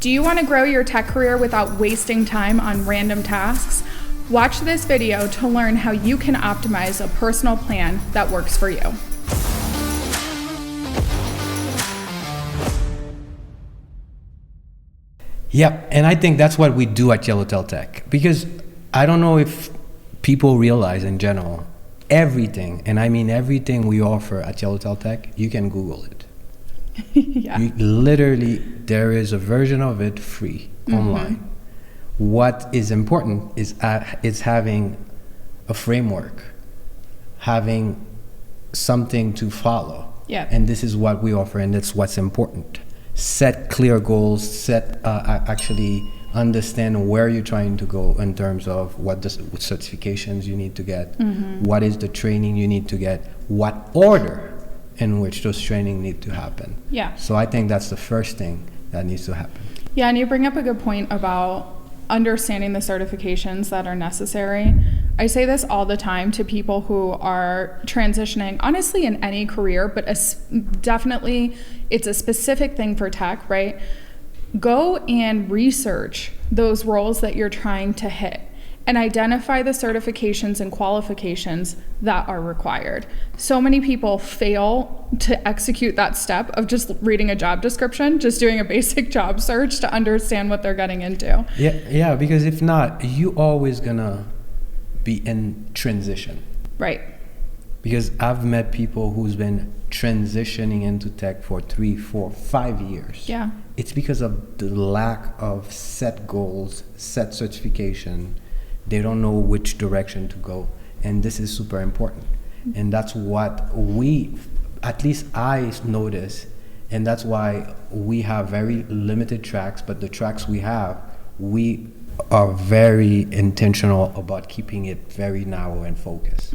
Do you want to grow your tech career without wasting time on random tasks? Watch this video to learn how you can optimize a personal plan that works for you. Yep, and I think that's what we do at Yellowtail Tech, because I don't know if people realize in general, everything, and I mean everything we offer at Yellowtail Tech, you can Google it. Yeah. There is a version of it free online. What is important is having a framework, having something to follow. Yeah. And this is what we offer, and that's what's important. Set clear goals, actually understand where you're trying to go in terms of what certifications you need to get, what is the training you need to get, what order in which those training need to happen. Yeah. So I think that's the first thing that needs to happen. Yeah, and you bring up a good point about understanding the certifications that are necessary. I say this all the time to people who are transitioning, honestly, in any career, but definitely it's a specific thing for tech, right? Go and research those roles that you're trying to hit and identify the certifications and qualifications that are required. So many people fail to execute that step of just reading a job description, just doing a basic job search to understand what they're getting into. Yeah, because if not, you always gonna be in transition. Right. Because I've met people who's been transitioning into tech for 3, 4, 5 years. Yeah. It's because of the lack of set goals, set certification. They don't know which direction to go, and this is super important. And that's what at least I notice, and that's why we have very limited tracks, but the tracks we have, we are very intentional about keeping it very narrow and focused,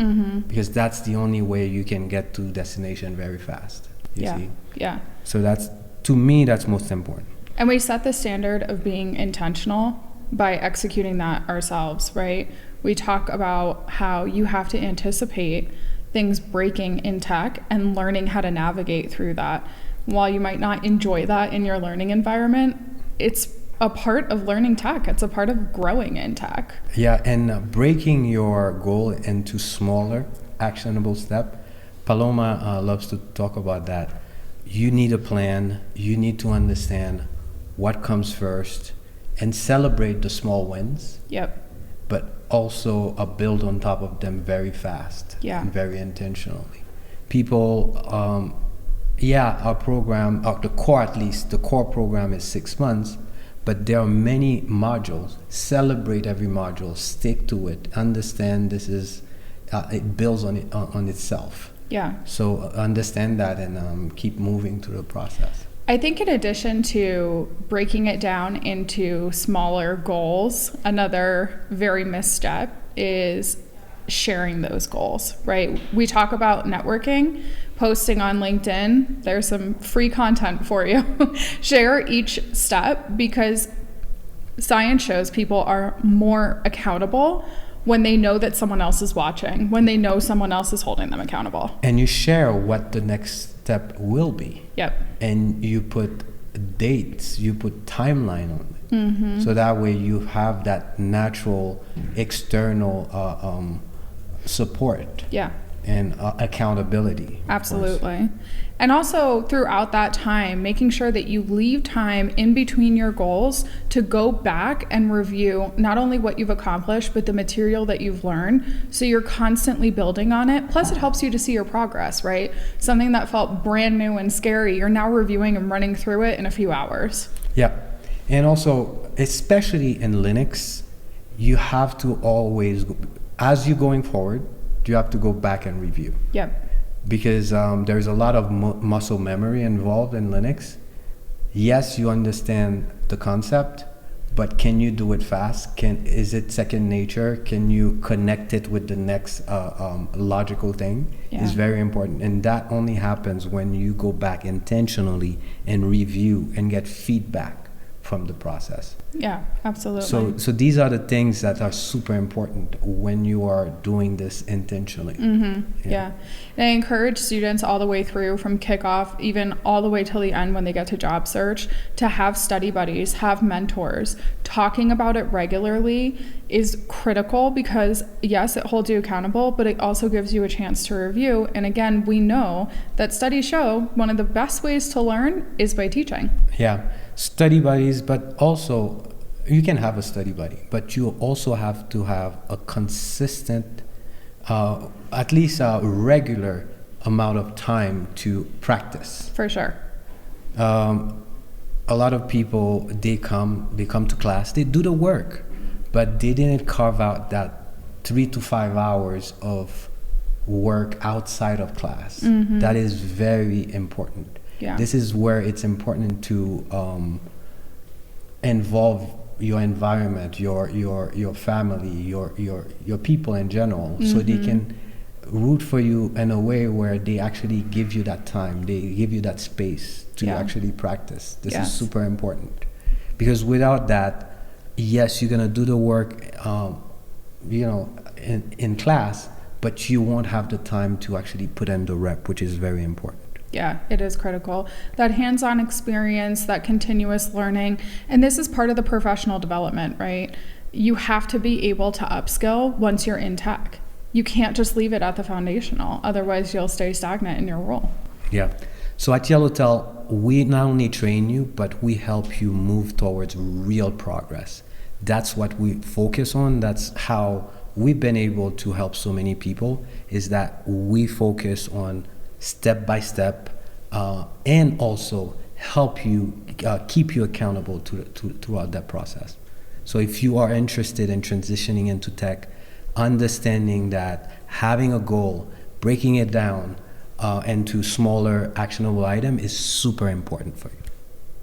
because that's the only way you can get to destination very fast. You see? Yeah. So that's, to me, that's most important. And we set the standard of being intentional by executing that ourselves, right? We talk about how you have to anticipate things breaking in tech and learning how to navigate through that. While you might not enjoy that in your learning environment, it's a part of learning tech. It's a part of growing in tech. Yeah, and breaking your goal into smaller, actionable steps. Paloma loves to talk about that. You need a plan. You need to understand what comes first and celebrate the small wins. Yep. But also build on top of them very fast. Yeah. And very intentionally. People, our program, the core program is 6 months, but there are many modules. Celebrate every module, stick to it, understand this is, it builds on itself. Yeah. So understand that and keep moving through the process. I think in addition to breaking it down into smaller goals, another very misstep is sharing those goals, right? We talk about networking, posting on LinkedIn. There's some free content for you. Share each step, because science shows people are more accountable when they know that someone else is watching, when they know someone else is holding them accountable. And you share what the next step will be. Yep. And you put dates, you put timeline on it. So that way you have that natural external support. Yeah. And accountability. Absolutely. And also throughout that time, making sure that you leave time in between your goals to go back and review not only what you've accomplished, but the material that you've learned. So you're constantly building on it. Plus it helps you to see your progress, right? Something that felt brand new and scary, you're now reviewing and running through it in a few hours. Yeah. And also, especially in Linux, you have to always, as you're going forward, you have to go back and review. Yep. Because there's a lot of muscle memory involved in Linux. Yes, you understand the concept, but can you do it fast? Is it second nature? Can you connect it with the next logical thing? Yeah. Is very important. And that only happens when you go back intentionally and review and get feedback from the process. Yeah, absolutely. So these are the things that are super important when you are doing this intentionally. Yeah. And I encourage students all the way through from kickoff, even all the way till the end when they get to job search, to have study buddies, have mentors. Talking about it regularly is critical because, yes, it holds you accountable, but it also gives you a chance to review. And again, we know that studies show one of the best ways to learn is by teaching. Yeah, study buddies, but also you can have a study buddy, but you also have to have a consistent, at least a regular amount of time to practice. For sure. A lot of people, they come to class, they do the work, but they didn't carve out that 3 to 5 hours of work outside of class. That is very important. Yeah. This is where it's important to involve your environment, your family, your people in general, so they can root for you in a way where they actually give you that time, they give you that space to actually practice. This is super important, because without that, yes, you're gonna do the work, in class, but you won't have the time to actually put in the rep, which is very important. Yeah, it is critical. That hands-on experience, that continuous learning, and this is part of the professional development, right? You have to be able to upskill once you're in tech. You can't just leave it at the foundational, otherwise you'll stay stagnant in your role. Yeah. So at Yellowtail, we not only train you, but we help you move towards real progress. That's what we focus on. That's how we've been able to help so many people, is that we focus on step by step, and also help you keep you accountable throughout that process. So if you are interested in transitioning into tech, understanding that having a goal, breaking it down into smaller actionable item is super important for you.